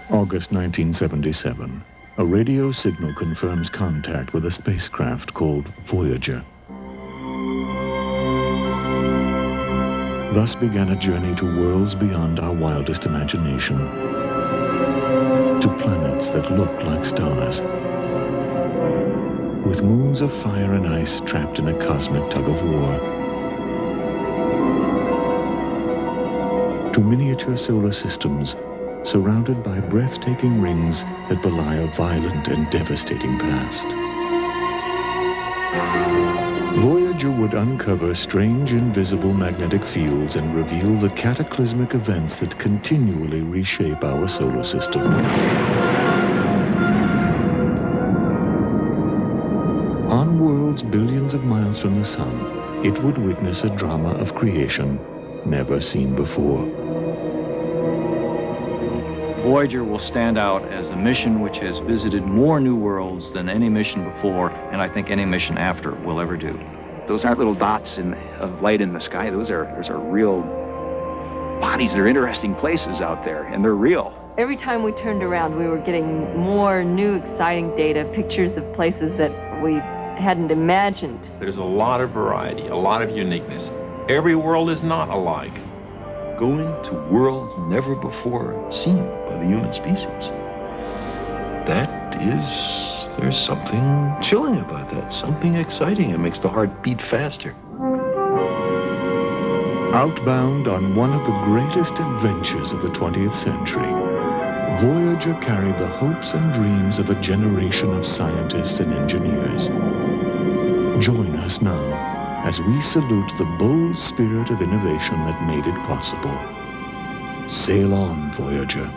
August 1977. A radio signal confirms contact with a spacecraft called Voyager. Thus began a journey to worlds beyond our wildest imagination, to planets that looked like stars, with moons of fire and ice trapped in a cosmic tug-of-war, to miniature solar systems surrounded by breathtaking rings that belie a violent and devastating past. Voyager would uncover strange invisible magnetic fields and reveal the cataclysmic events that continually reshape our solar system. On worlds billions of miles from the sun, it would witness a drama of creation never seen before. Voyager will stand out as the mission which has visited more new worlds than any mission before, and I think any mission after will ever do. Those aren't little dots of light in the sky. Those are real bodies. They're interesting places out there, and they're real. Every time we turned around, we were getting more new, exciting data, pictures of places that we hadn't imagined. There's a lot of variety, a lot of uniqueness. Every world is not alike. Going to worlds never before seen by the human species. There's something chilling about that, something exciting. It makes the heart beat faster. Outbound on one of the greatest adventures of the 20th century, Voyager carried the hopes and dreams of a generation of scientists and engineers. Join us now as we salute the bold spirit of innovation that made it possible. Sail on, Voyager.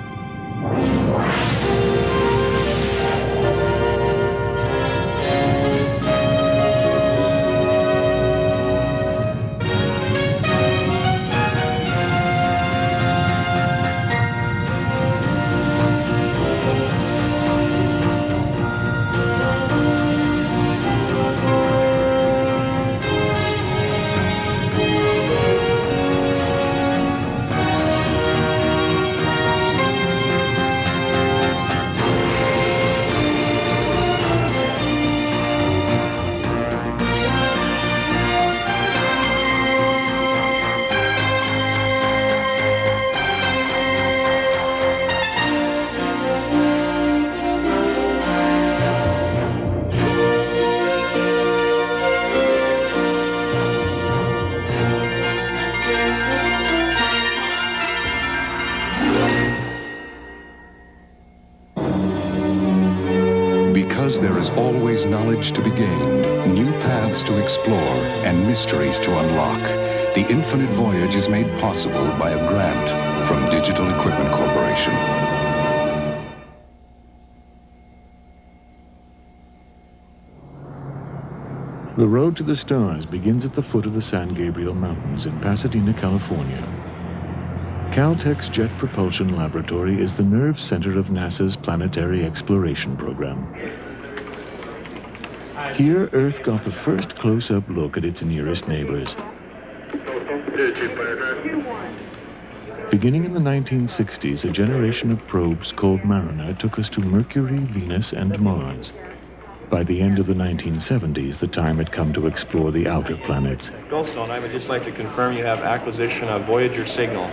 Because there is always knowledge to be gained, new paths to explore, and mysteries to unlock, the infinite voyage is made possible by a grant from Digital Equipment Corporation. The road to the stars begins at the foot of the San Gabriel Mountains in Pasadena, California. Caltech's Jet Propulsion Laboratory is the nerve center of NASA's planetary exploration program. Here, Earth got the first close-up look at its nearest neighbors. Beginning in the 1960s, a generation of probes called Mariner took us to Mercury, Venus, and Mars. By the end of the 1970s, the time had come to explore the outer planets. Goldstone, I would just like to confirm you have acquisition of Voyager signal.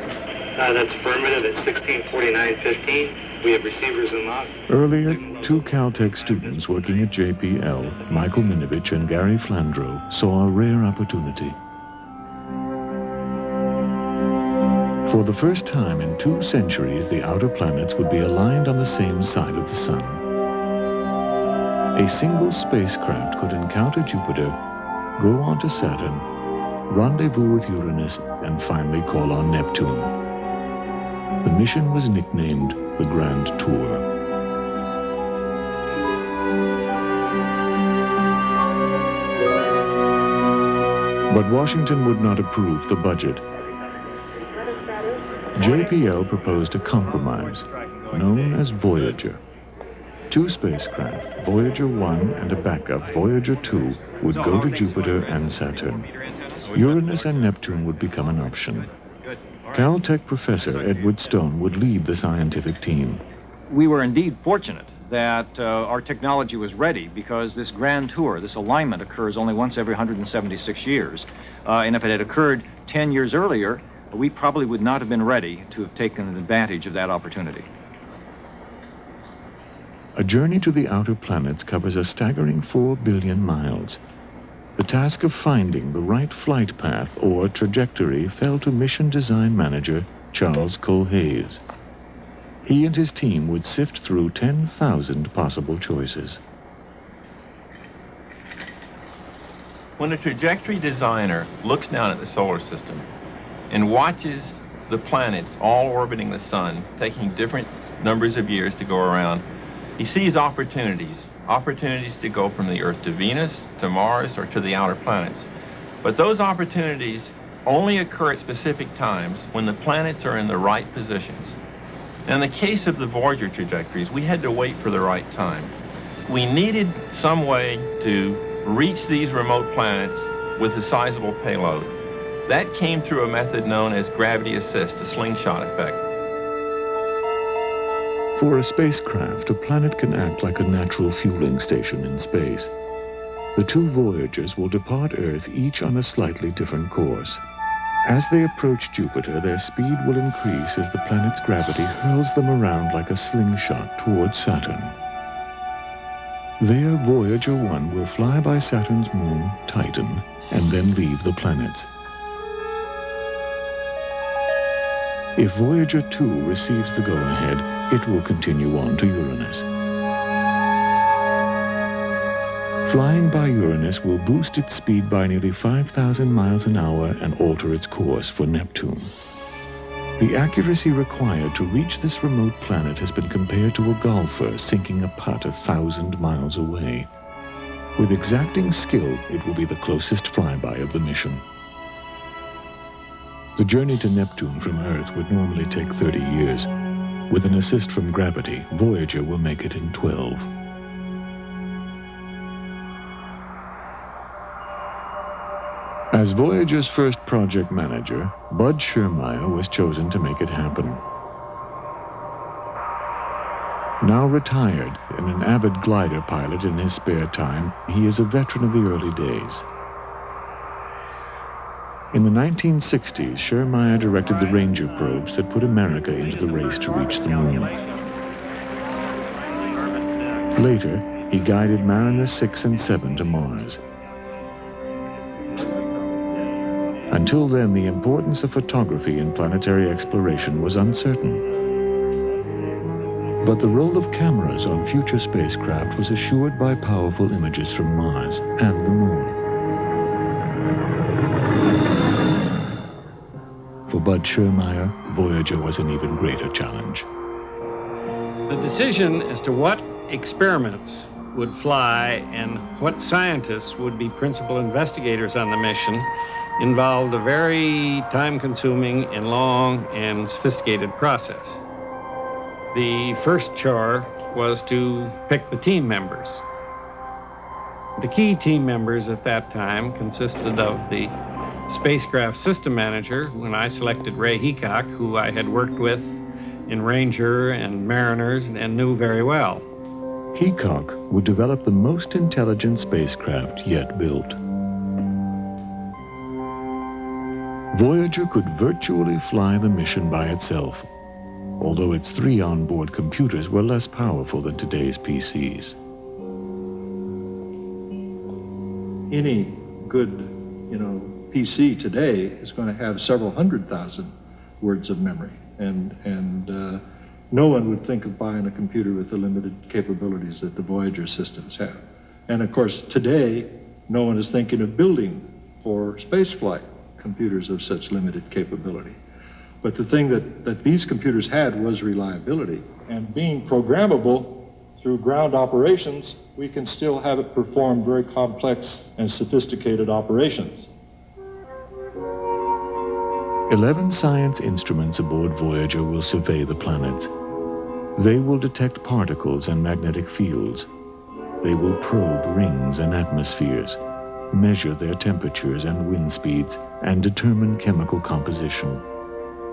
That's affirmative at 1649:15. We have receivers unlocked. Earlier, two Caltech students working at JPL, Michael Minovich and Gary Flandreau, saw a rare opportunity. For the first time in 2 centuries, the outer planets would be aligned on the same side of the sun. A single spacecraft could encounter Jupiter, go on to Saturn, rendezvous with Uranus, and finally call on Neptune. The mission was nicknamed the Grand Tour. But Washington would not approve the budget. JPL proposed a compromise, known as Voyager. 2 spacecraft, Voyager 1 and a backup, Voyager 2, would go to Jupiter and Saturn. Uranus and Neptune would become an option. Caltech professor Edward Stone would lead the scientific team. we were indeed fortunate that our technology was ready, because this grand tour, this alignment, occurs only once every 176 years. And if it had occurred 10 years earlier, we probably would not have been ready to have taken advantage of that opportunity. A journey to the outer planets covers a staggering 4 billion miles. The task of finding the right flight path or trajectory fell to mission design manager Charles Cole-Hayes. He and his team would sift through 10,000 possible choices. When a trajectory designer looks down at the solar system and watches the planets all orbiting the sun, taking different numbers of years to go around, he sees opportunities to go from the Earth to Venus, to Mars, or to the outer planets. But those opportunities only occur at specific times when the planets are in the right positions. Now, in the case of the Voyager trajectories, we had to wait for the right time. We needed some way to reach these remote planets with a sizable payload. That came through a method known as gravity assist, a slingshot effect. For a spacecraft, a planet can act like a natural fueling station in space. The two Voyagers will depart Earth each on a slightly different course. As they approach Jupiter, their speed will increase as the planet's gravity hurls them around like a slingshot towards Saturn. There, Voyager 1 will fly by Saturn's moon, Titan, and then leave the planets. If Voyager 2 receives the go-ahead, it will continue on to Uranus. Flying by Uranus will boost its speed by nearly 5,000 miles an hour and alter its course for Neptune. The accuracy required to reach this remote planet has been compared to a golfer sinking a putt 1,000 miles away. With exacting skill, it will be the closest flyby of the mission. The journey to Neptune from Earth would normally take 30 years. With an assist from gravity, Voyager will make it in 12. As Voyager's first project manager, Bud Schermeyer was chosen to make it happen. Now retired and an avid glider pilot in his spare time, he is a veteran of the early days. In the 1960s, Schermeyer directed the Ranger probes that put America into the race to reach the moon. Later, he guided Mariner 6 and 7 to Mars. Until then, the importance of photography in planetary exploration was uncertain. But the role of cameras on future spacecraft was assured by powerful images from Mars and the Moon. For Bud Schermeyer, Voyager was an even greater challenge. The decision as to what experiments would fly and what scientists would be principal investigators on the mission involved a very time-consuming and long and sophisticated process. The first chore was to pick the team members. The key team members at that time consisted of the spacecraft system manager, when I selected Ray Heacock, who I had worked with in Ranger and Mariners and knew very well. Heacock would develop the most intelligent spacecraft yet built. Voyager could virtually fly the mission by itself, although its 3 onboard computers were less powerful than today's PCs. Any good, PC today is going to have several 100,000 words of memory, and no one would think of buying a computer with the limited capabilities that the Voyager systems have. And of course, today, no one is thinking of building for spaceflight computers of such limited capability. But the thing that these computers had was reliability. And being programmable through ground operations, we can still have it perform very complex and sophisticated operations. 11 science instruments aboard Voyager will survey the planets. They will detect particles and magnetic fields. They will probe rings and atmospheres, measure their temperatures and wind speeds, and determine chemical composition.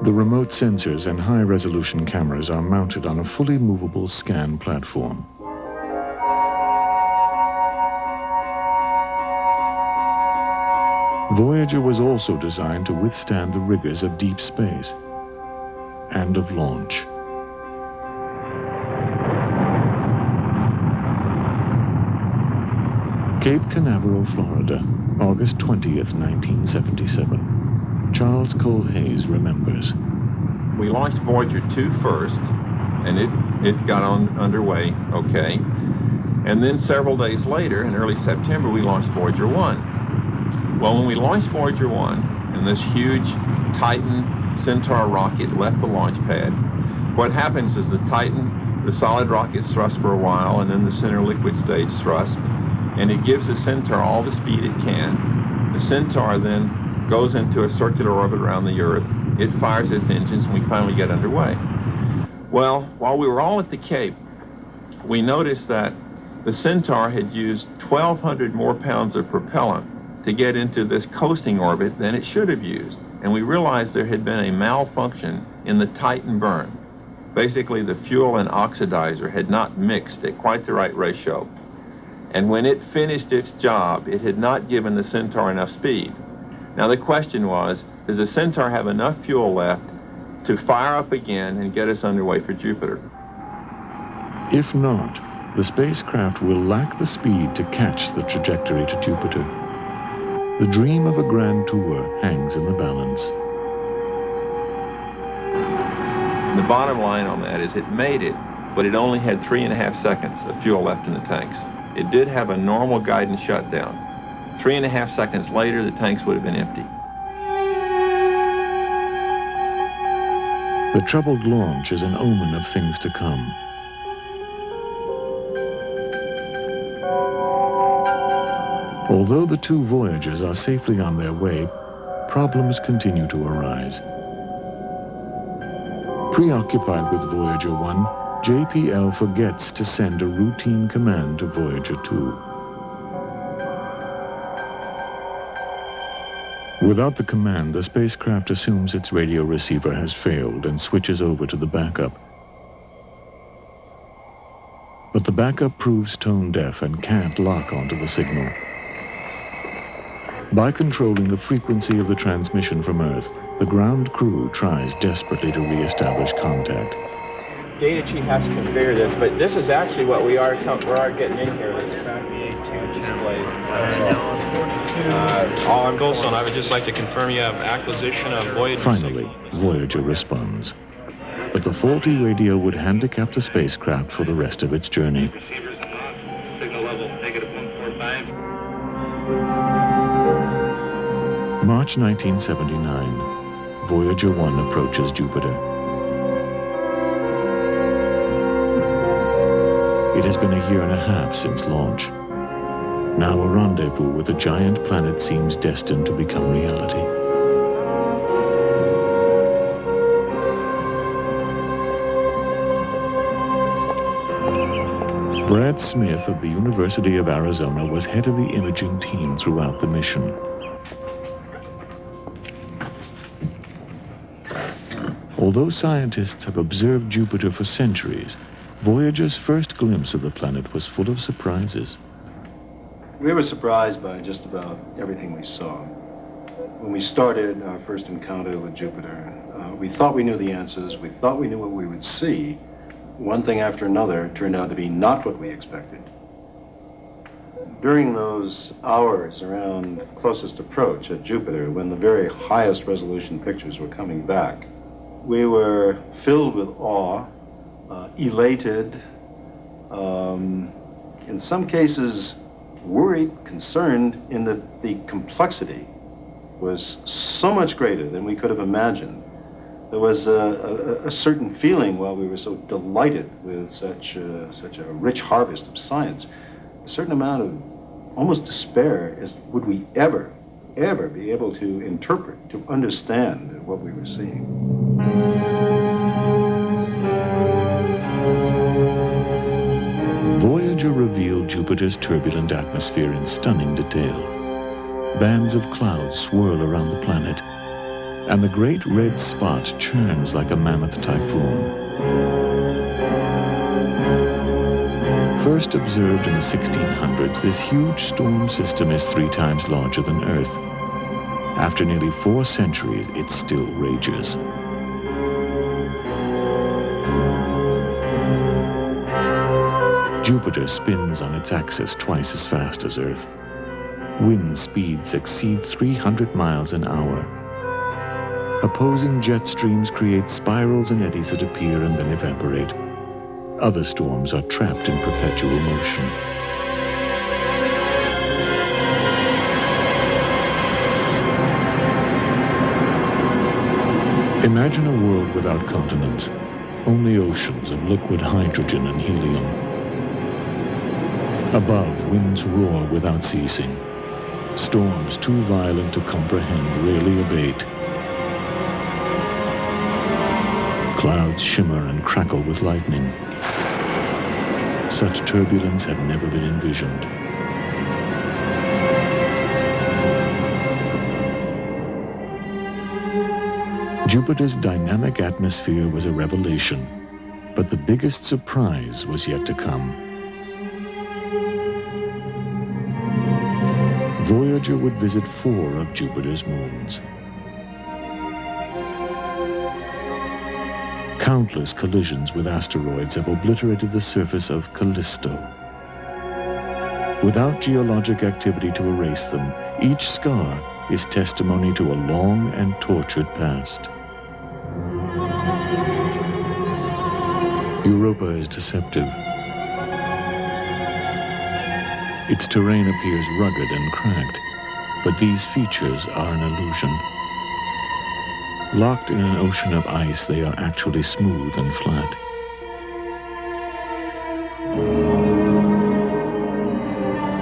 The remote sensors and high-resolution cameras are mounted on a fully movable scan platform. Voyager was also designed to withstand the rigors of deep space and of launch. Cape Canaveral, Florida, August 20th, 1977. Charles Cole Hayes remembers. We launched Voyager 2 first, and it got underway okay. And then several days later, in early September, we launched Voyager 1. Well, when we launched Voyager 1, and this huge Titan Centaur rocket left the launch pad, what happens is the solid rocket's thrust for a while, and then the center liquid stage thrust, and it gives the Centaur all the speed it can. The Centaur then goes into a circular orbit around the Earth. It fires its engines, and we finally get underway. Well, while we were all at the Cape, we noticed that the Centaur had used 1,200 more pounds of propellant to get into this coasting orbit than it should have used. And we realized there had been a malfunction in the Titan burn. Basically, the fuel and oxidizer had not mixed at quite the right ratio. And when it finished its job, it had not given the Centaur enough speed. Now the question was, does the Centaur have enough fuel left to fire up again and get us underway for Jupiter? If not, the spacecraft will lack the speed to catch the trajectory to Jupiter. The dream of a grand tour hangs in the balance. The bottom line on that is it made it, but it only had 3.5 seconds of fuel left in the tanks. It did have a normal guidance shutdown. 3.5 seconds later, the tanks would have been empty. The troubled launch is an omen of things to come. Although the two Voyagers are safely on their way, problems continue to arise. Preoccupied with Voyager 1, JPL forgets to send a routine command to Voyager 2. Without the command, the spacecraft assumes its radio receiver has failed and switches over to the backup. But the backup proves tone-deaf and can't lock onto the signal. By controlling the frequency of the transmission from Earth, the ground crew tries desperately to re-establish contact. Data chief has to configure this, but this is actually what we are getting in here. On Goldstone, I would just like to confirm you have acquisition of Voyager. Finally, Voyager responds. But the faulty radio would handicap the spacecraft for the rest of its journey. Receivers off. Signal level -145. March 1979. Voyager 1 approaches Jupiter. It has been a year and a half since launch. Now a rendezvous with the giant planet seems destined to become reality. Brad Smith of the University of Arizona was head of the imaging team throughout the mission. Although scientists have observed Jupiter for centuries, Voyager's first glimpse of the planet was full of surprises. We were surprised by just about everything we saw. When we started our first encounter with Jupiter, we thought we knew the answers, we thought we knew what we would see. One thing after another turned out to be not what we expected. During those hours around closest approach at Jupiter, when the very highest resolution pictures were coming back, we were filled with awe, elated, in some cases worried, concerned in that the complexity was so much greater than we could have imagined. There was a certain feeling while we were so delighted with such a rich harvest of science, a certain amount of almost despair as would we ever be able to interpret, to understand what we were seeing. Voyager revealed Jupiter's turbulent atmosphere in stunning detail. Bands of clouds swirl around the planet. and the great red spot churns like a mammoth typhoon. First observed in the 1600s, this huge storm system is 3 times larger than Earth. After nearly 4 centuries, it still rages. Jupiter spins on its axis twice as fast as Earth. Wind speeds exceed 300 miles an hour. Opposing jet streams create spirals and eddies that appear and then evaporate. Other storms are trapped in perpetual motion. Imagine a world without continents, only oceans of liquid hydrogen and helium. Above, winds roar without ceasing. Storms too violent to comprehend rarely abate. Clouds shimmer and crackle with lightning. Such turbulence had never been envisioned. Jupiter's dynamic atmosphere was a revelation, but the biggest surprise was yet to come. Voyager would visit 4 of Jupiter's moons. Countless collisions with asteroids have obliterated the surface of Callisto. Without geologic activity to erase them, each scar is testimony to a long and tortured past. Europa is deceptive. Its terrain appears rugged and cracked, but these features are an illusion. Locked in an ocean of ice, they are actually smooth and flat.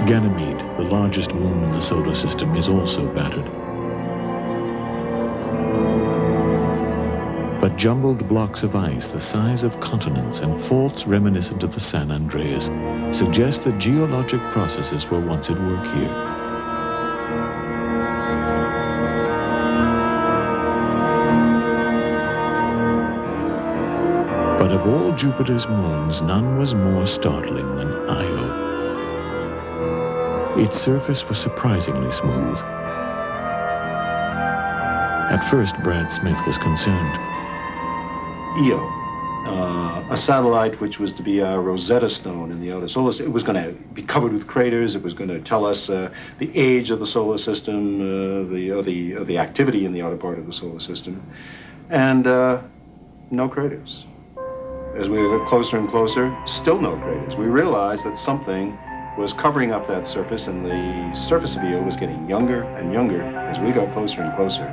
Ganymede, the largest moon in the solar system, is also battered. But jumbled blocks of ice the size of continents and faults reminiscent of the San Andreas suggest that geologic processes were once at work here. But of all Jupiter's moons, none was more startling than Io. Its surface was surprisingly smooth. At first, Brad Smith was concerned. Io, a satellite which was to be a Rosetta Stone in the outer solar system. It was going to be covered with craters. It was going to tell us the age of the solar system, the activity in the outer part of the solar system, and no craters. As we got closer and closer, still no craters. We realized that something was covering up that surface, and the surface of Io was getting younger and younger as we got closer and closer.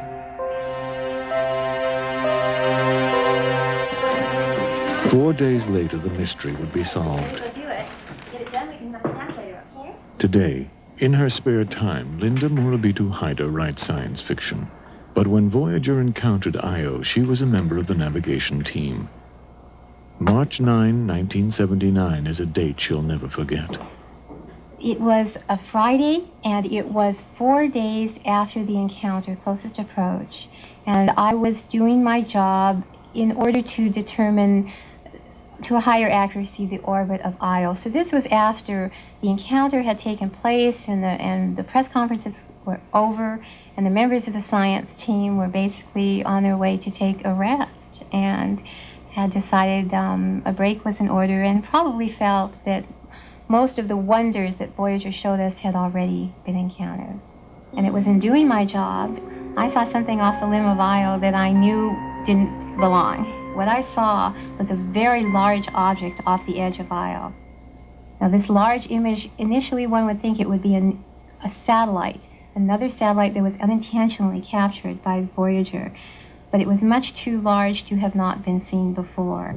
Four days later, the mystery would be solved. Today, in her spare time, Linda Morabito Hyder writes science fiction. But when Voyager encountered Io, she was a member of the navigation team. March 9, 1979 is a date she'll never forget. It was a Friday, and it was 4 days after the encounter, closest approach. And I was doing my job in order to determine to a higher accuracy the orbit of Io. So this was after the encounter had taken place and the press conferences were over, and the members of the science team were basically on their way to take a rest and had decided a break was in order, and probably felt that most of the wonders that Voyager showed us had already been encountered. And it was in doing my job, I saw something off the limb of Io that I knew didn't belong. What I saw was a very large object off the edge of Io. Now this large image, initially one would think it would be a satellite, another satellite that was unintentionally captured by Voyager, but it was much too large to have not been seen before.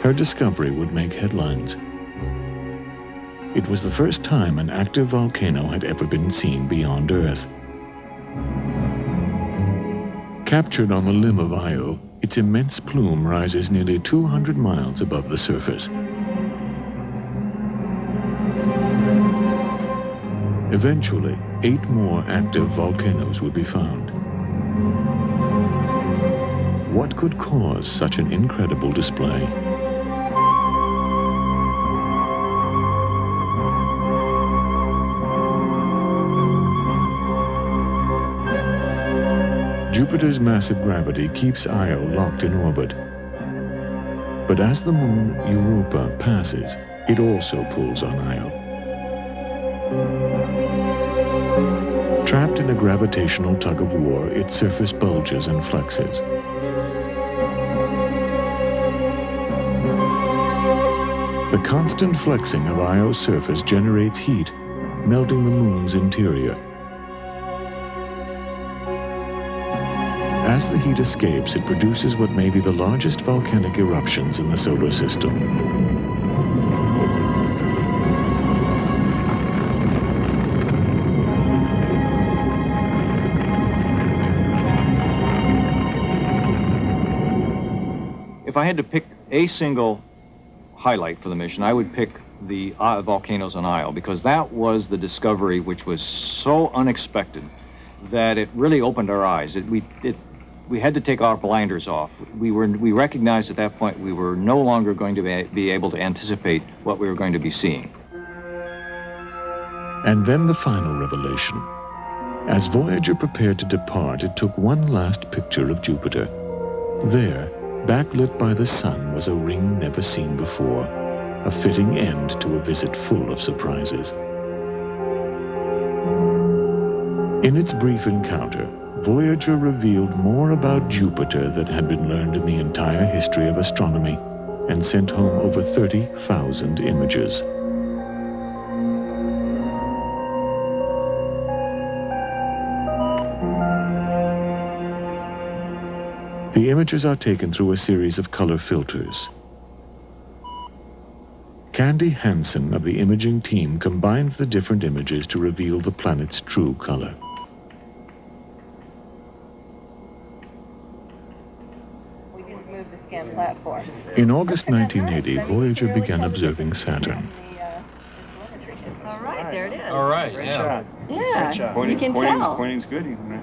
Her discovery would make headlines. It was the first time an active volcano had ever been seen beyond Earth. Captured on the limb of Io, its immense plume rises nearly 200 miles above the surface. Eventually, 8 more active volcanoes would be found. What could cause such an incredible display? Jupiter's massive gravity keeps Io locked in orbit. But as the moon Europa passes, it also pulls on Io. Trapped in a gravitational tug-of-war, its surface bulges and flexes. The constant flexing of Io's surface generates heat, melting the moon's interior. As the heat escapes, it produces what may be the largest volcanic eruptions in the solar system. If I had to pick a single highlight for the mission, I would pick the volcanoes on Io, because that was the discovery which was so unexpected that it really opened our eyes. We had to take our blinders off. We recognized at that point we were no longer going to be able to anticipate what we were going to be seeing. And then the final revelation. As Voyager prepared to depart, it took one last picture of Jupiter. There, backlit by the sun, was a ring never seen before, a fitting end to a visit full of surprises. In its brief encounter, Voyager revealed more about Jupiter than had been learned in the entire history of astronomy, and sent home over 30,000 images. The images are taken through a series of color filters. Candy Hansen of the imaging team combines the different images to reveal the planet's true color. Platform. In August 1980, Voyager began observing Saturn. All right, there it is. All right, yeah. Yeah, you can tell. Pointing's good. You can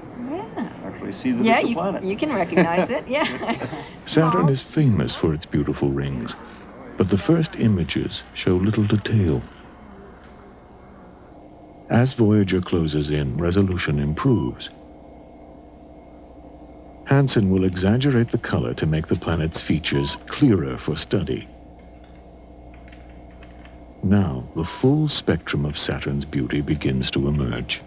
actually see that it's a planet. You can recognize it, yeah. Saturn is famous for its beautiful rings, but the first images show little detail. As Voyager closes in, resolution improves. Hansen will exaggerate the color to make the planet's features clearer for study. Now, the full spectrum of Saturn's beauty begins to emerge.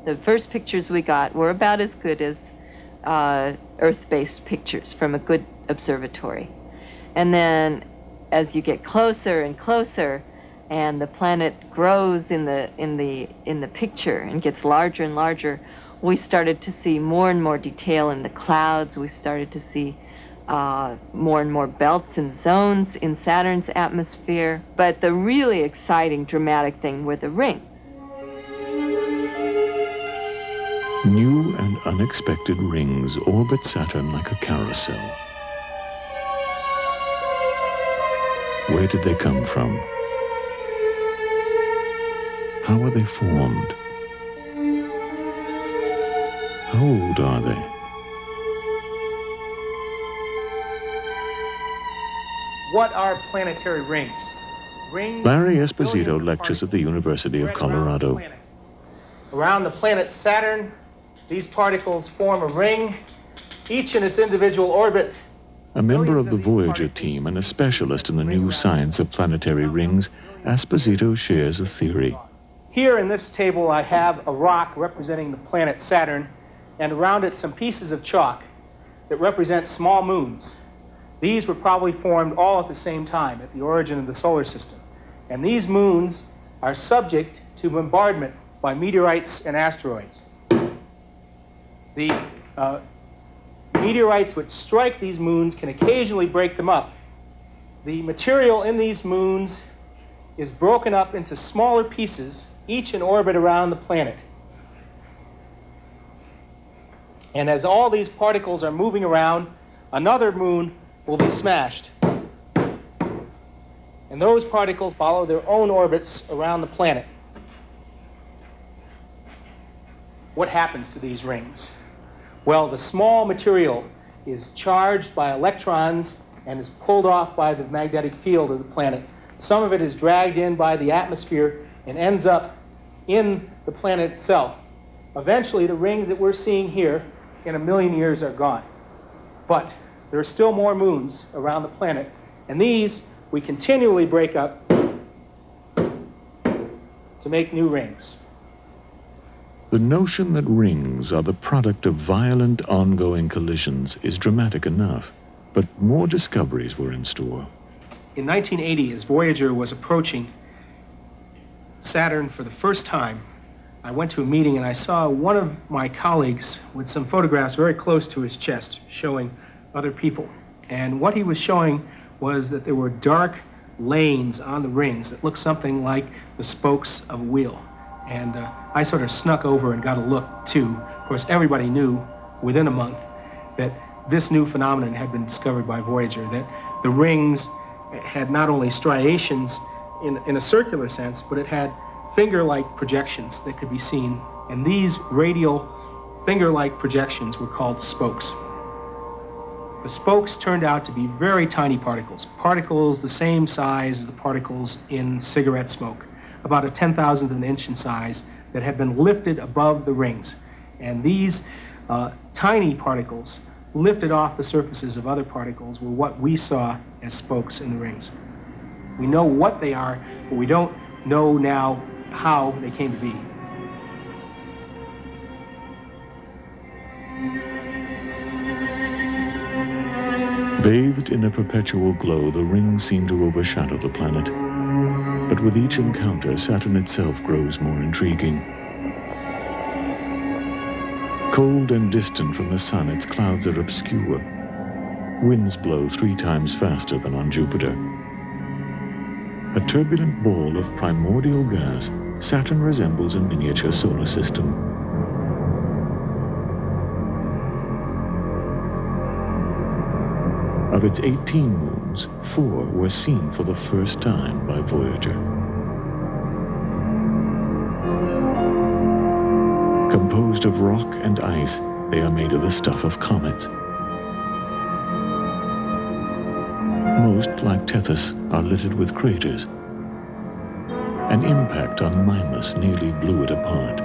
The first pictures we got were about as good as Earth-based pictures from a good observatory. And then, as you get closer and closer, and the planet grows in the picture and gets larger and larger, we started to see more and more detail in the clouds. We started to see more and more belts and zones in Saturn's atmosphere. But the really exciting, dramatic thing were the rings. New and unexpected rings orbit Saturn like a carousel. Where did they come from? How are they formed? How old are they? What are planetary rings? Larry Esposito lectures at the University of Colorado. Around the planet Saturn, these particles form a ring, each in its individual orbit. A member of the Voyager team and a specialist in the new science of planetary rings, Esposito shares a theory. Here in this table I have a rock representing the planet Saturn, and around it some pieces of chalk that represent small moons. These were probably formed all at the same time, at the origin of the solar system. And these moons are subject to bombardment by meteorites and asteroids. The meteorites which strike these moons can occasionally break them up. The material in these moons is broken up into smaller pieces, each in orbit around the planet. And as all these particles are moving around, another moon will be smashed. And those particles follow their own orbits around the planet. what happens to these rings? Well, the small material is charged by electrons and is pulled off by the magnetic field of the planet. Some of it is dragged in by the atmosphere and ends up in the planet itself. Eventually, the rings that we're seeing here in 1 million years are gone. But there are still more moons around the planet, and these we continually break up to make new rings. The notion that rings are the product of violent ongoing collisions is dramatic enough, but more discoveries were in store. In 1980, as Voyager was approaching Saturn for the first time, I went to a meeting and I saw one of my colleagues with some photographs very close to his chest showing other people. And what he was showing was that there were dark lanes on the rings that looked something like the spokes of a wheel. And I sort of snuck over and got a look too. Of course, everybody knew within a month that this new phenomenon had been discovered by Voyager, that the rings had not only striations in a circular sense, but it had finger-like projections that could be seen. And these radial finger-like projections were called spokes. The spokes turned out to be very tiny particles, particles the same size as the particles in cigarette smoke, about a 10,000th of an inch in size, that had been lifted above the rings. And these tiny particles lifted off the surfaces of other particles were what we saw as spokes in the rings. We know what they are, but we don't know now how they came to be. Bathed in a perpetual glow, the rings seem to overshadow the planet. But with each encounter, Saturn itself grows more intriguing. Cold and distant from the sun, its clouds are obscure. Winds blow 3 times faster than on Jupiter. A turbulent ball of primordial gas, Saturn resembles a miniature solar system. Of its 18 moons, 4 were seen for the first time by Voyager. Composed of rock and ice, they are made of the stuff of comets. Most, like Tethys, are littered with craters. An impact on Mimas nearly blew it apart.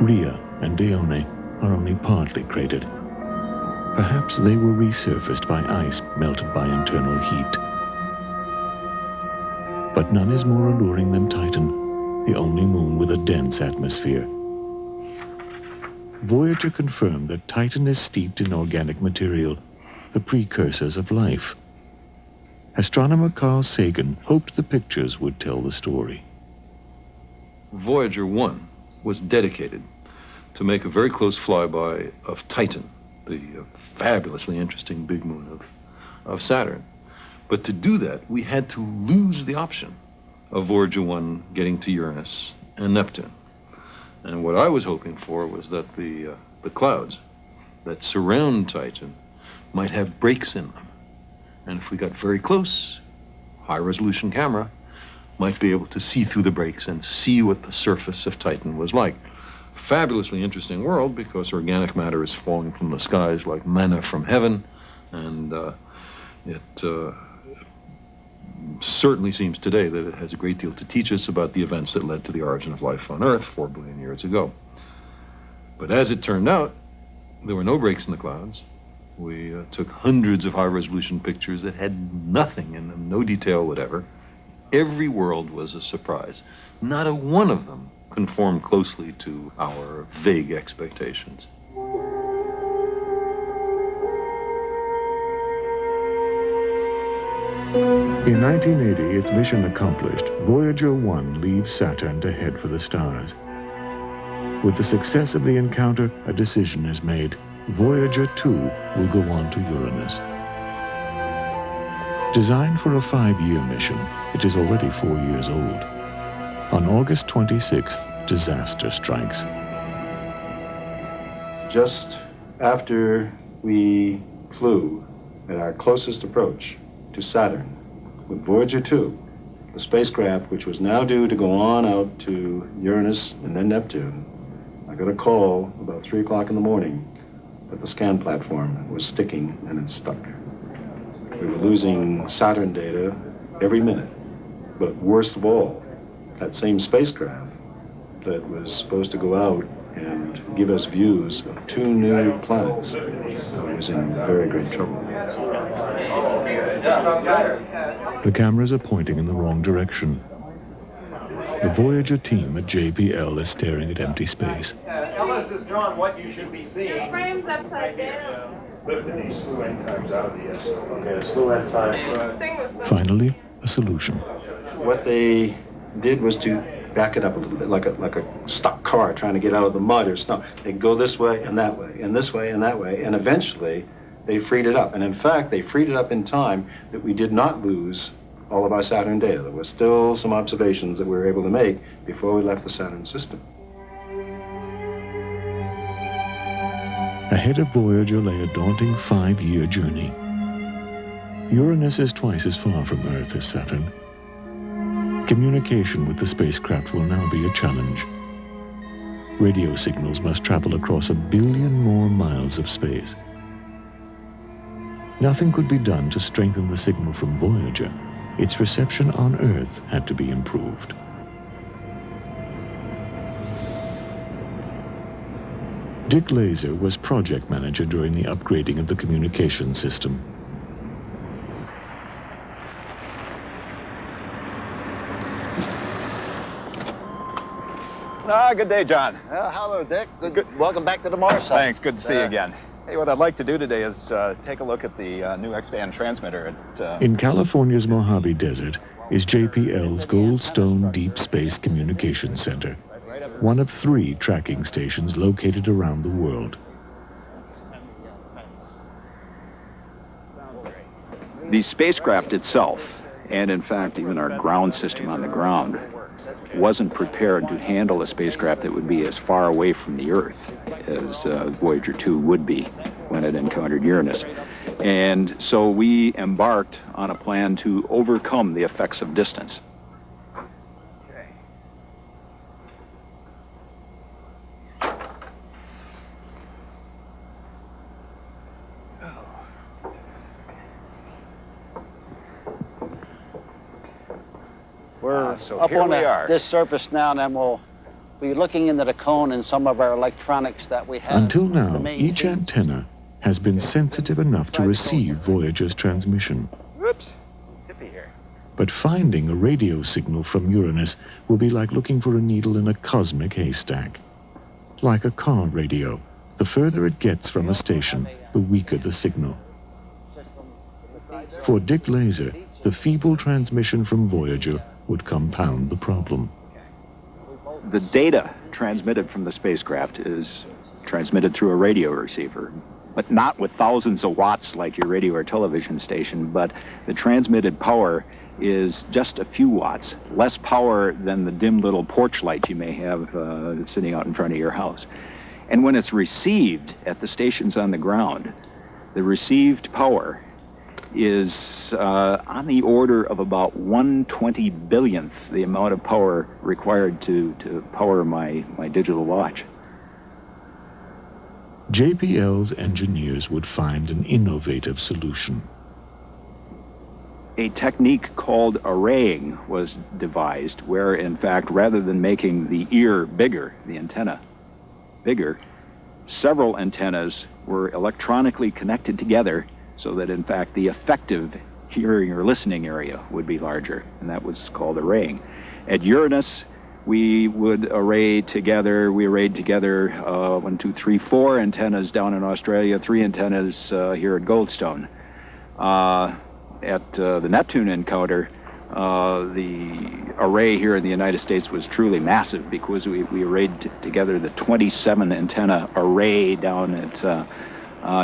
Rhea and Dione are only partly cratered. Perhaps they were resurfaced by ice melted by internal heat. But none is more alluring than Titan, the only moon with a dense atmosphere. Voyager confirmed that Titan is steeped in organic material, the precursors of life. Astronomer Carl Sagan hoped the pictures would tell the story. Voyager 1 was dedicated to make a very close flyby of Titan, the fabulously interesting big moon of Saturn. But to do that, we had to lose the option of Voyager 1 getting to Uranus and Neptune. And what I was hoping for was that the clouds that surround Titan might have breaks in them. And if we got very close, high-resolution camera might be able to see through the breaks and see what the surface of Titan was like. Fabulously interesting world, because organic matter is falling from the skies like manna from heaven, and it certainly seems today that it has a great deal to teach us about the events that led to the origin of life on Earth 4 billion years ago. But as it turned out, there were no breaks in the clouds. We took hundreds of high-resolution pictures that had nothing in them, no detail whatever. Every world was a surprise. Not a one of them conformed closely to our vague expectations. In 1980, its mission accomplished, Voyager 1 leaves Saturn to head for the stars. With the success of the encounter, a decision is made. Voyager 2 will go on to Uranus. Designed for a 5-year mission, it is already 4 years old. On August 26th, disaster strikes. Just after we flew at our closest approach to Saturn with Voyager 2, the the spacecraft, which was now due to go on out to Uranus and then Neptune, I got a call about 3 o'clock in the morning that the scan platform was sticking and it stuck. We were losing Saturn data every minute. But worst of all, that same spacecraft that was supposed to go out and give us views of 2 new planets was in very great trouble. The cameras are pointing in the wrong direction. The Voyager team at JPL is staring at empty space. LS has drawn what you should be seeing. The frame's upside down. Lifting these slew end times out of the S. Okay, slew end time. Finally, a solution. What they did was to back it up a little bit, like a stuck car trying to get out of the mud or snow. They'd go this way and that way, and this way and that way, and eventually they freed it up. And in fact, they freed it up in time that we did not lose all of our Saturn data. There were still some observations that we were able to make before we left the Saturn system. Ahead of Voyager lay a daunting 5-year journey. Uranus is twice as far from Earth as Saturn. Communication with the spacecraft will now be a challenge. Radio signals must travel across 1 billion more miles of space. Nothing could be done to strengthen the signal from Voyager. Its reception on Earth had to be improved. Dick Laser was project manager during the upgrading of the communication system. Good day, John. Hello, Dick. Good. Welcome back to the Mars site. Thanks. Good to see you again. Hey, what I'd like to do today is take a look at the new X-band transmitter. In California's Mojave Desert is JPL's Goldstone Deep Space Communication Center, one of 3 tracking stations located around the world. The spacecraft itself, and in fact even our ground system on the ground, wasn't prepared to handle a spacecraft that would be as far away from the Earth as Voyager 2 would be when it encountered Uranus. And so we embarked on a plan to overcome the effects of distance. We're so up here on we are. this surface now, and then we'll be looking into the cone and some of our electronics that we have. Until now, each antenna has been sensitive enough to receive Voyager's transmission. Whoops, tippy here. But finding a radio signal from Uranus will be like looking for a needle in a cosmic haystack. Like a car radio, the further it gets from a station, the weaker the signal. For Dick Laser, the feeble transmission from Voyager would compound the problem. The data transmitted from the spacecraft is transmitted through a radio receiver, but not with thousands of watts like your radio or television station, but the transmitted power is just a few watts, less power than the dim little porch light you may have sitting out in front of your house. And when it's received at the stations on the ground, the received power is on the order of about 1/20 billionth the amount of power required to power my digital watch. JPL's engineers would find an innovative solution. A technique called arraying was devised, where in fact, rather than making the ear bigger, the antenna bigger, several antennas were electronically connected together so that in fact the effective hearing or listening area would be larger, and that was called arraying. At Uranus, we arrayed together 1, 2, 3, 4 antennas down in Australia, 3 antennas here at Goldstone. At the Neptune encounter, the array here in the United States was truly massive because we arrayed together the 27 antenna array down at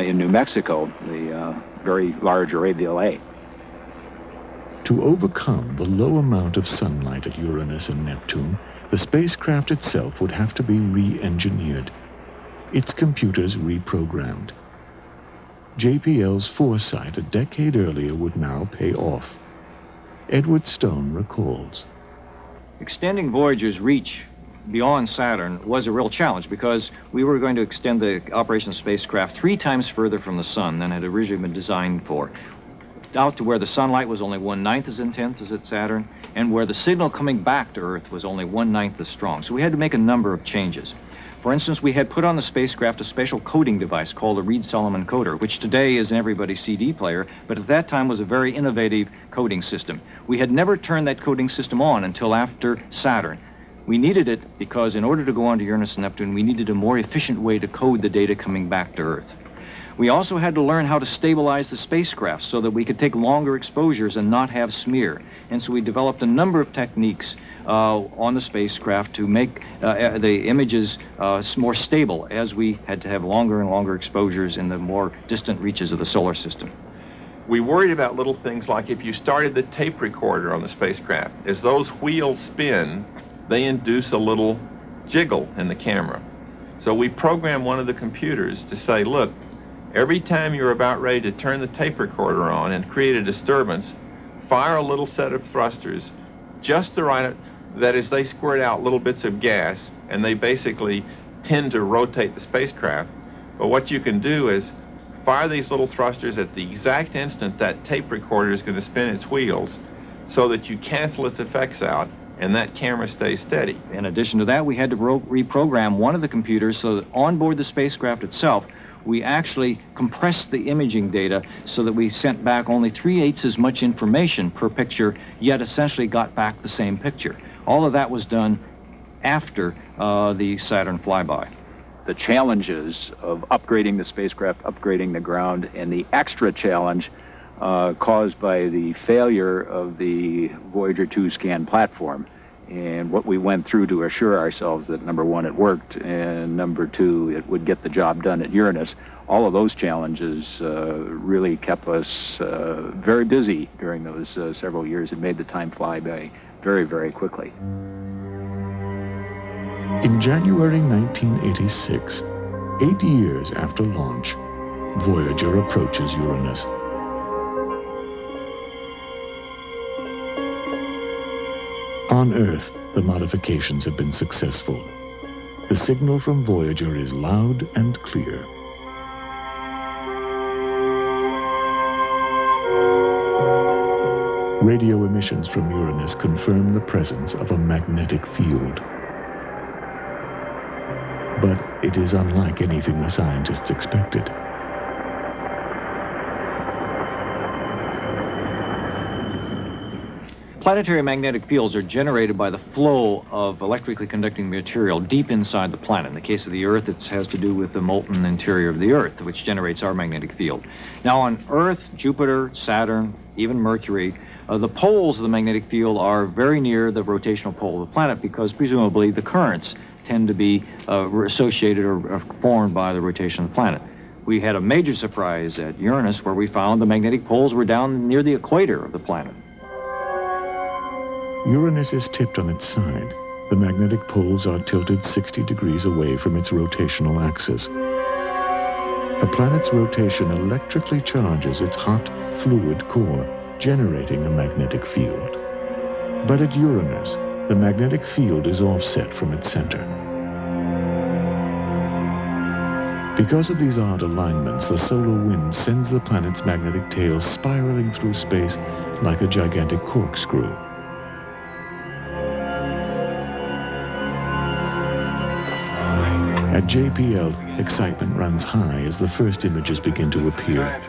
in New Mexico, the very large array, the LA. To overcome the low amount of sunlight at Uranus and Neptune, the spacecraft itself would have to be re-engineered, its computers reprogrammed. JPL's foresight a decade earlier would now pay off. Edward Stone recalls. Extending Voyager's reach beyond Saturn was a real challenge because we were going to extend the operation of the spacecraft 3 times further from the sun than had originally been designed for, out to where the sunlight was only 1/9 as intense as at Saturn, and where the signal coming back to Earth was only 1/9 as strong. So we had to make a number of changes. For instance, we had put on the spacecraft a special coding device called a Reed-Solomon coder, which today is in everybody's CD player, but at that time was a very innovative coding system. We had never turned that coding system on until after Saturn. We needed it because in order to go on to Uranus and Neptune, we needed a more efficient way to code the data coming back to Earth. We also had to learn how to stabilize the spacecraft so that we could take longer exposures and not have smear. And so we developed a number of techniques on the spacecraft to make the images more stable as we had to have longer and longer exposures in the more distant reaches of the solar system. We worried about little things like if you started the tape recorder on the spacecraft, as those wheels spin, they induce a little jiggle in the camera. So we programmed one of the computers to say, look, every time you're about ready to turn the tape recorder on and create a disturbance, fire a little set of thrusters, just the right, that is, they squirt out little bits of gas, and they basically tend to rotate the spacecraft. But what you can do is fire these little thrusters at the exact instant that tape recorder is going to spin its wheels so that you cancel its effects out, and that camera stays steady. In addition to that, we had to reprogram one of the computers so that on board the spacecraft itself, we actually compressed the imaging data so that we sent back only 3/8 as much information per picture, yet essentially got back the same picture. All of that was done after the Saturn flyby. The challenges of upgrading the spacecraft, upgrading the ground, and the extra challenge caused by the failure of the Voyager 2 scan platform, and what we went through to assure ourselves that, number one, it worked, and number two, it would get the job done at Uranus. All of those challenges really kept us very busy during those several years. It made the time fly by very, very quickly. In January 1986, 8 years after launch, Voyager approaches Uranus. On Earth, the modifications have been successful. The signal from Voyager is loud and clear. Radio emissions from Uranus confirm the presence of a magnetic field. But it is unlike anything the scientists expected. Planetary magnetic fields are generated by the flow of electrically conducting material deep inside the planet. In the case of the Earth, it has to do with the molten interior of the Earth, which generates our magnetic field. Now on Earth, Jupiter, Saturn, even Mercury, the poles of the magnetic field are very near the rotational pole of the planet because presumably the currents tend to be associated or formed by the rotation of the planet. We had a major surprise at Uranus where we found the magnetic poles were down near the equator of the planet. Uranus is tipped on its side. The magnetic poles are tilted 60 degrees away from its rotational axis. The planet's rotation electrically charges its hot, fluid core, generating a magnetic field. But at Uranus, the magnetic field is offset from its center. Because of these odd alignments, the solar wind sends the planet's magnetic tail spiraling through space like a gigantic corkscrew. At JPL, excitement runs high as the first images begin to appear.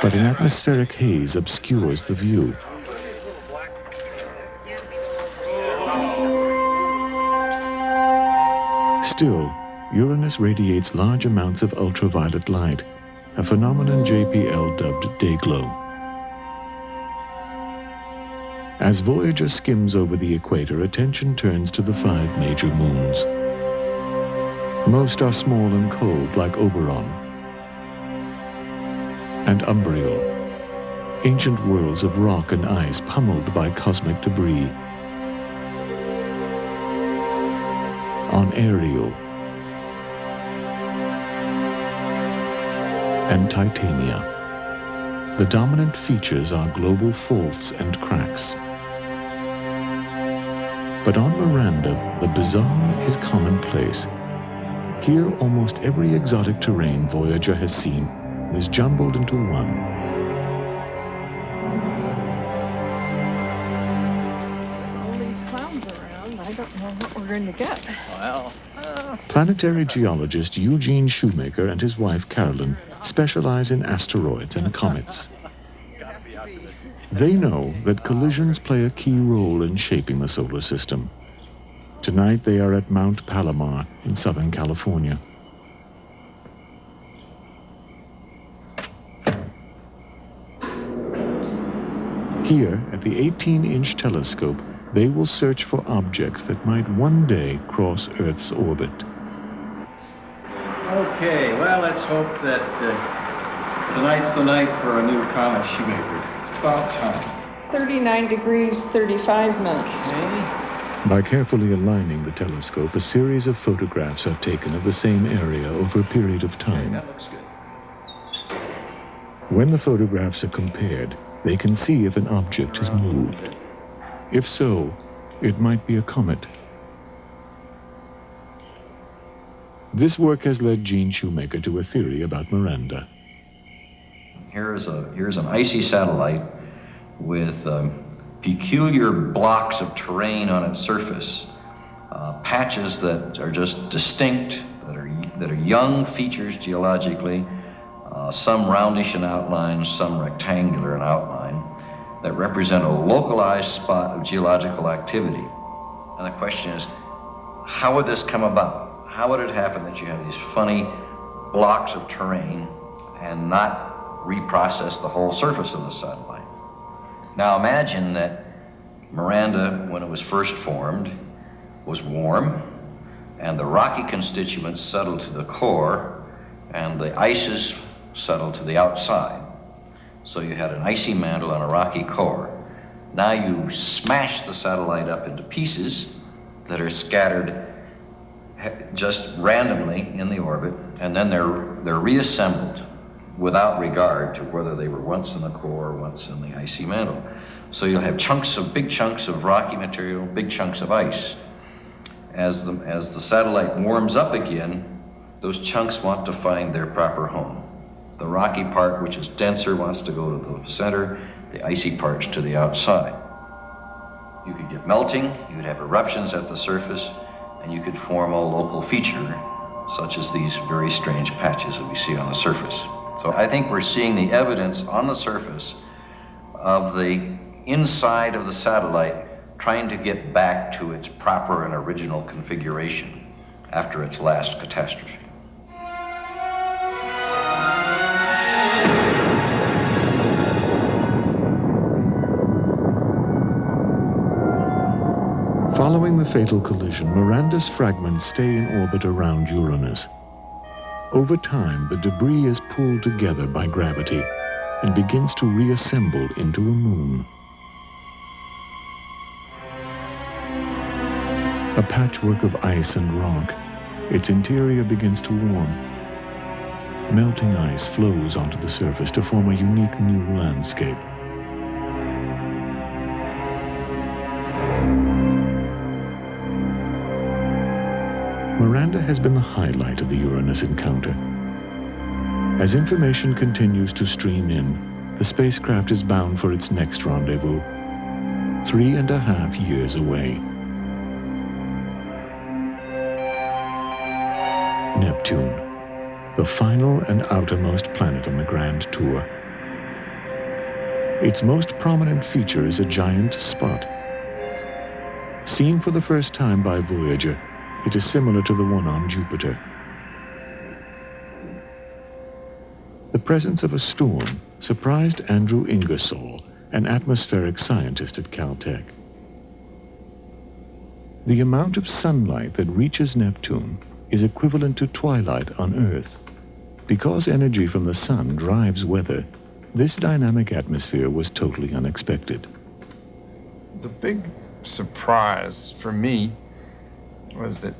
But an atmospheric haze obscures the view. Still, Uranus radiates large amounts of ultraviolet light, a phenomenon JPL dubbed dayglow. As Voyager skims over the equator, attention turns to the 5 major moons. Most are small and cold, like Oberon and Umbriel, ancient worlds of rock and ice pummeled by cosmic debris. On Ariel and Titania. the dominant features are global faults and cracks. But on Miranda, the bizarre is commonplace. Here, almost every exotic terrain Voyager has seen is jumbled into one. All these clouds around, I don't know what we're going to get. Well, Planetary geologist Eugene Shoemaker and his wife Carolyn specialize in asteroids and comets. They know that collisions play a key role in shaping the solar system. Tonight they are at Mount Palomar in Southern California. Here, at the 18-inch telescope, they will search for objects that might one day cross Earth's orbit. Okay, well, let's hope that tonight's the night for a new comet, Shoemaker. About time. 39 degrees, 35 minutes. By carefully aligning the telescope, a series of photographs are taken of the same area over a period of time. That looks good. When the photographs are compared, they can see if an object has moved. If so, it might be a comet. This work has led Gene Shoemaker to a theory about Miranda. Here's an icy satellite with peculiar blocks of terrain on its surface, patches that are just distinct, that are young features geologically, some roundish in outline, some rectangular in outline, that represent a localized spot of geological activity. And the question is, how would this come about? How would it happen that you have these funny blocks of terrain and not reprocess the whole surface of the satellite? Now imagine that Miranda, when it was first formed, was warm, and the rocky constituents settled to the core, and the ices settled to the outside. So you had an icy mantle and a rocky core. Now you smash the satellite up into pieces that are scattered just randomly in the orbit, and then they're reassembled without regard to whether they were once in the core or once in the icy mantle. So you'll have big chunks of rocky material, big chunks of ice. As the satellite warms up again, those chunks want to find their proper home. The rocky part, which is denser, wants to go to the center, the icy parts to the outside. You could get melting, you could have eruptions at the surface, and you could form a local feature, such as these very strange patches that we see on the surface. So I think we're seeing the evidence on the surface of the inside of the satellite trying to get back to its proper and original configuration after its last catastrophe. Following the fatal collision, Miranda's fragments stay in orbit around Uranus. Over time, the debris is pulled together by gravity and begins to reassemble into a moon. A patchwork of ice and rock, its interior begins to warm. Melting ice flows onto the surface to form a unique new landscape. Miranda has been the highlight of the Uranus encounter. As information continues to stream in, the spacecraft is bound for its next rendezvous, 3.5 years away. Neptune, the final and outermost planet on the grand tour. Its most prominent feature is a giant spot. Seen for the first time by Voyager, it is similar to the one on Jupiter. The presence of a storm surprised Andrew Ingersoll, an atmospheric scientist at Caltech. The amount of sunlight that reaches Neptune is equivalent to twilight on Earth. Because energy from the sun drives weather, this dynamic atmosphere was totally unexpected. The big surprise for me was that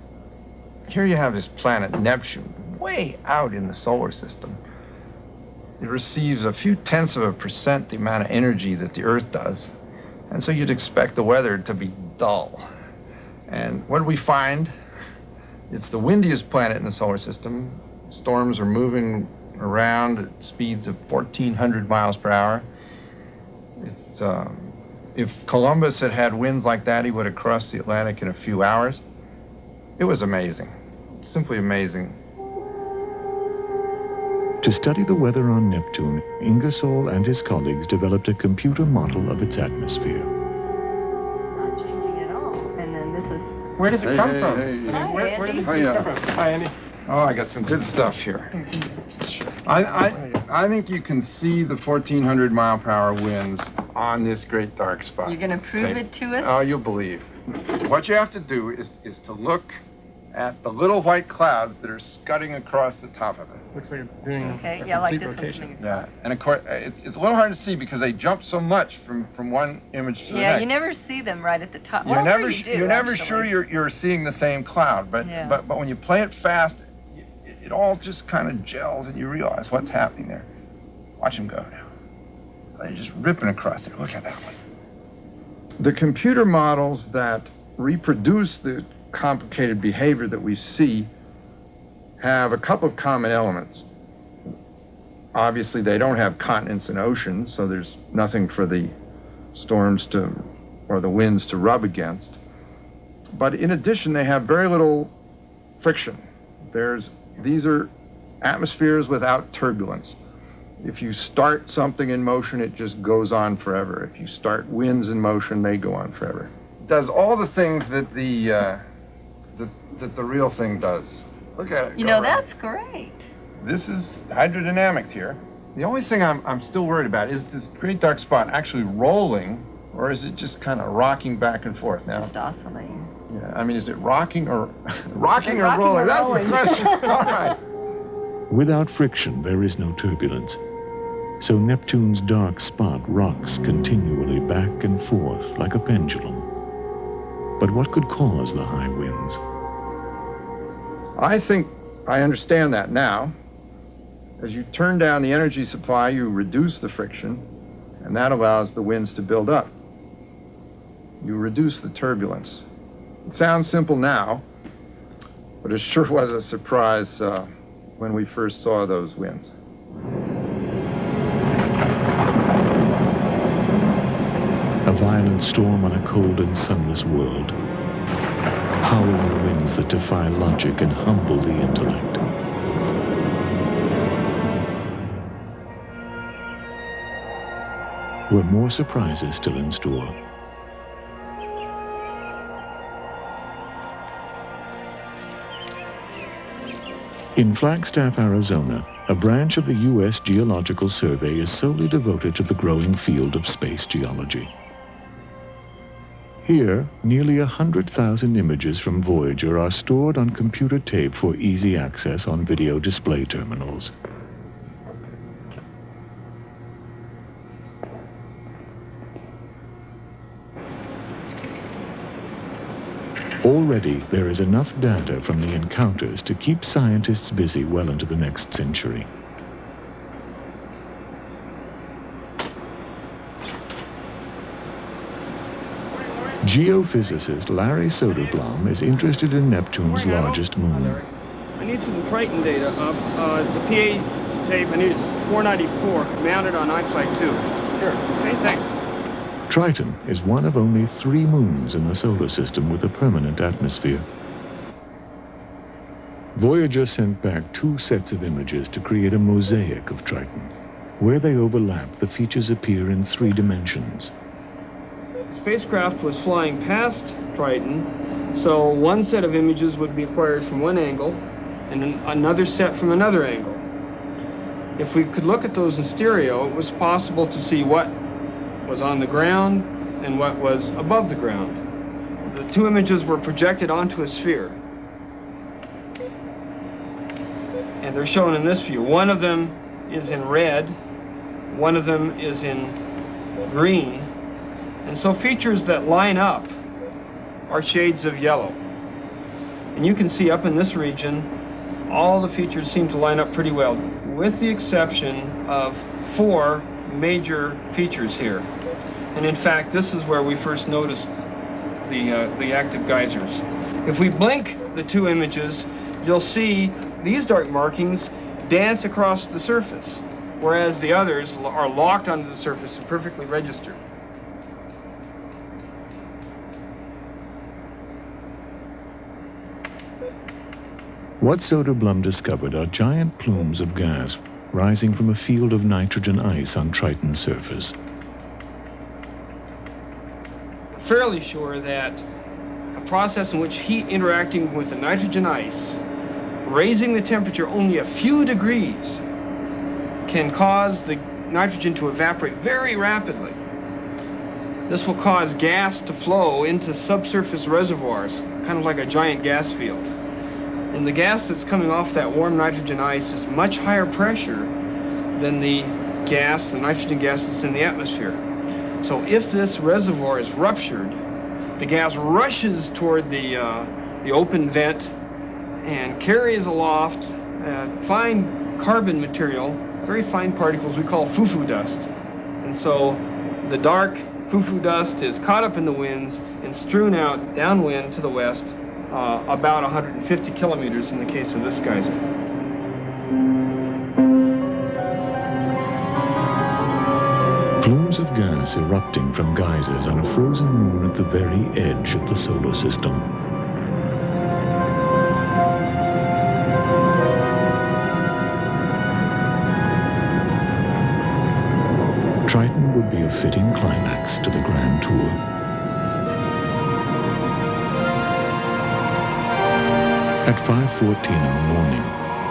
here you have this planet Neptune way out in the solar system, it receives a few tenths of a percent the amount of energy that the Earth does. And so you'd expect the weather to be dull. And what do we find? It's the windiest planet in the solar system. Storms are moving around at speeds of 1,400 miles per hour. It's, if Columbus had had winds like that, he would have crossed the Atlantic in a few hours. It was amazing, simply amazing. To study the weather on Neptune, Ingersoll and his colleagues developed a computer model of its atmosphere. Not changing at all. And then this is. Where does it come from? Hi, Where did Andy. this come from? Hi, Andy. Oh, I got some good stuff here. I think you can see the 1,400 mile per hour winds on this great dark spot. You're going to prove it to us? Oh, you'll believe. What you have to do is to look at the little white clouds that are scudding across the top of it. Looks like it's doing Okay, yeah, like this rotation. Yeah, and of course, it's a little hard to see because they jump so much from one image to the next. Yeah, you never see them right at the top. You're Well, never you do, you're never actually. sure you're seeing the same cloud, but Yeah. but when you play it fast, it all just kind of gels and you realize what's happening there. Watch them go now. They're just ripping across there. Look at that one. The computer models that reproduce the complicated behavior that we see have a couple of common elements. Obviously, they don't have continents and oceans, so there's nothing for the storms or the winds to rub against. But in addition, they have very little friction. These are atmospheres without turbulence. If you start something in motion, it just goes on forever. If you start winds in motion, they go on forever. It does all the things that the real thing does. Look at it. You know, that's great. This is hydrodynamics here. The only thing I'm still worried about is this great dark spot actually rolling, or is it just kind of rocking back and forth now? Just oscillating. Yeah, I mean, is it rocking or rocking or Rocking rolling? or That's rolling. the question. All right. Without friction, there is no turbulence. So Neptune's dark spot rocks continually back and forth like a pendulum. But what could cause the high winds? I think I understand that now. As you turn down the energy supply, you reduce the friction, and that allows the winds to build up. You reduce the turbulence. It sounds simple now, but it sure was a surprise when we first saw those winds. A violent storm on a cold and sunless world. Howling winds that defy logic and humble the intellect. Were more surprises still in store? In Flagstaff, Arizona, a branch of the U.S. Geological Survey is solely devoted to the growing field of space geology. Here, nearly 100,000 images from Voyager are stored on computer tape for easy access on video display terminals. Already, there is enough data from the encounters to keep scientists busy well into the next century. Geophysicist Larry Soderblom is interested in Neptune's largest moon. I need some Triton data. It's a PA tape. I need 494 mounted on iFlight 2. Sure. Okay, thanks. Triton is one of only 3 moons in the solar system with a permanent atmosphere. Voyager sent back 2 sets of images to create a mosaic of Triton. Where they overlap, the features appear in 3 dimensions. The spacecraft was flying past Triton, so one set of images would be acquired from one angle and another set from another angle. If we could look at those in stereo, it was possible to see what was on the ground and what was above the ground. The 2 images were projected onto a sphere. And they're shown in this view. One of them is in red, one of them is in green. And so features that line up are shades of yellow. And you can see up in this region all the features seem to line up pretty well, with the exception of 4 major features here. And in fact, this is where we first noticed the active geysers. If we blink the 2 images, you'll see these dark markings dance across the surface, whereas the others are locked onto the surface and perfectly registered. What Soderblom discovered are giant plumes of gas rising from a field of nitrogen ice on Triton's surface. Fairly sure that a process in which heat interacting with the nitrogen ice, raising the temperature only a few degrees, can cause the nitrogen to evaporate very rapidly. This will cause gas to flow into subsurface reservoirs, kind of like a giant gas field. And the gas that's coming off that warm nitrogen ice is much higher pressure than the nitrogen gas that's in the atmosphere. So if this reservoir is ruptured, the gas rushes toward the open vent and carries aloft fine carbon material, very fine particles we call foo-foo dust. And so the dark foo-foo dust is caught up in the winds and strewn out downwind to the west, about 150 kilometers in the case of this geyser. Plumes of gas erupting from geysers on a frozen moon at the very edge of the solar system. Triton would be a fitting climax to the Grand Tour. At 5:14 in the morning,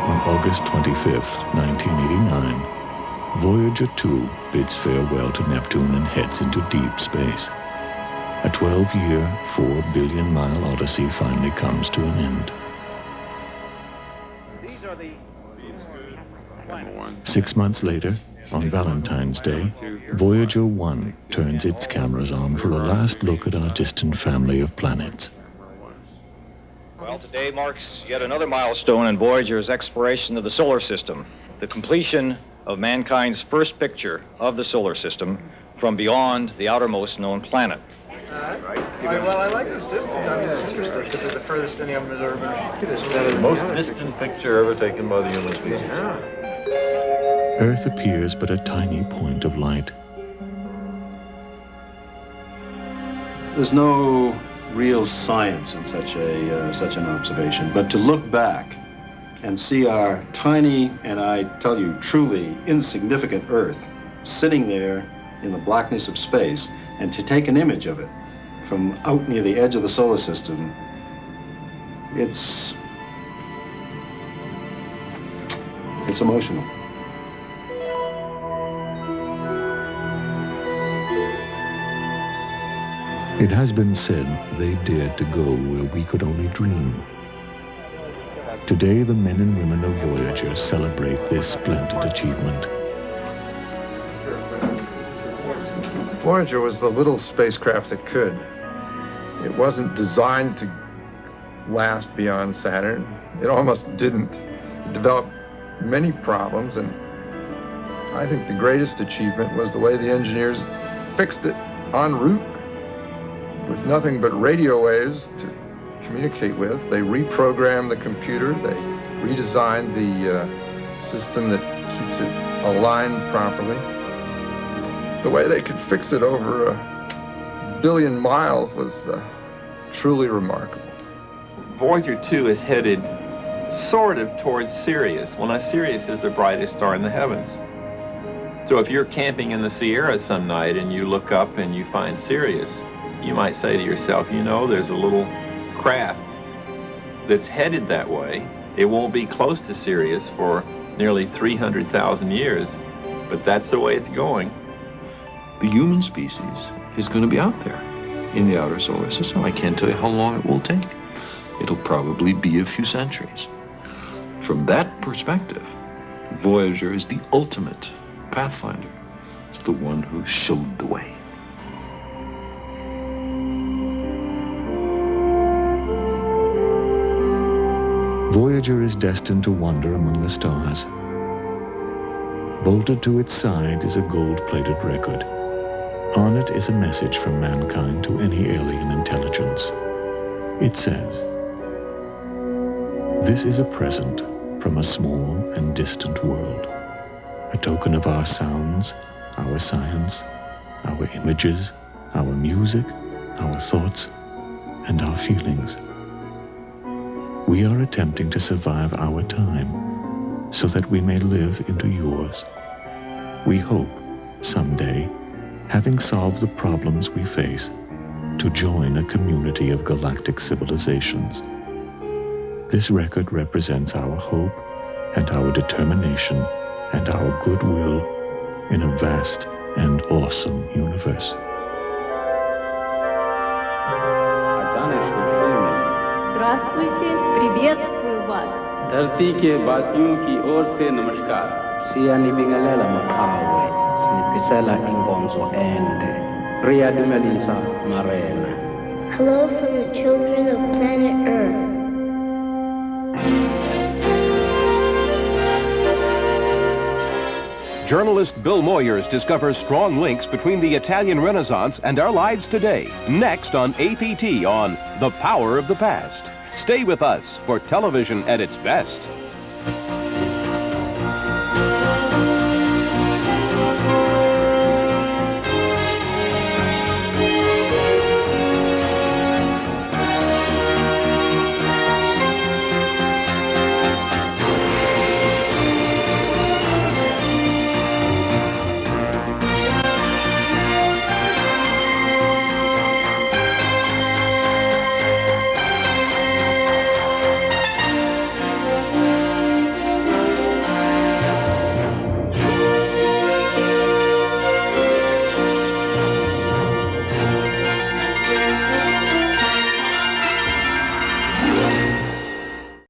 on August 25th, 1989, Voyager 2 bids farewell to Neptune and heads into deep space. A 12-year, 4 billion-mile odyssey finally comes to an end. 6 months later, on Valentine's Day, Voyager 1 turns its cameras on for a last look at our distant family of planets. Well, today marks yet another milestone in Voyager's exploration of the solar system, the completion of mankind's first picture of the solar system from beyond the outermost known planet. Well, I like this distance. I mean, it's interesting because it's the furthest any of them has ever been. That is the most distant picture ever taken by the human species. Earth appears but a tiny point of light. There's no real science in such an observation, but to look back and see our tiny, and I tell you, truly insignificant Earth sitting there in the blackness of space, and to take an image of it from out near the edge of the solar system, it's emotional. It has been said they dared to go where we could only dream. Today, the men and women of Voyager celebrate this splendid achievement. Voyager was the little spacecraft that could. It wasn't designed to last beyond Saturn. It almost didn't. It developed many problems, and I think the greatest achievement was the way the engineers fixed it en route with nothing but radio waves to communicate with. They reprogrammed the computer. They redesigned the system that keeps it aligned properly. The way they could fix it over 1 billion miles was truly remarkable. Voyager 2 is headed sort of towards Sirius. Well, now Sirius is the brightest star in the heavens. So if you're camping in the Sierra some night and you look up and you find Sirius, you might say to yourself, you know, there's a little craft that's headed that way. It won't be close to Sirius for nearly 300,000 years, but that's the way it's going. The human species is going to be out there in the outer solar system. I can't tell you how long it will take. It'll probably be a few centuries. From that perspective, Voyager is the ultimate pathfinder. It's the one who showed the way. Voyager is destined to wander among the stars. Bolted to its side is a gold-plated record. On it is a message from mankind to any alien intelligence. It says, "This is a present from a small and distant world, a token of our sounds, our science, our images, our music, our thoughts, and our feelings. We are attempting to survive our time so that we may live into yours. We hope, someday, having solved the problems we face, to join a community of galactic civilizations. This record represents our hope and our determination and our goodwill in a vast and awesome universe." Здравствуйте, приветствую вас. धरती के वासियों की ओर से नमस्कार. Siyanibingelela maqhawe, sinibisela inkonzo ende. Ria Dumelisa Marena. Hello from the children of planet Earth. Journalist Bill Moyers discovers strong links between the Italian Renaissance and our lives today. Next on APT on The Power of the Past. Stay with us for television at its best.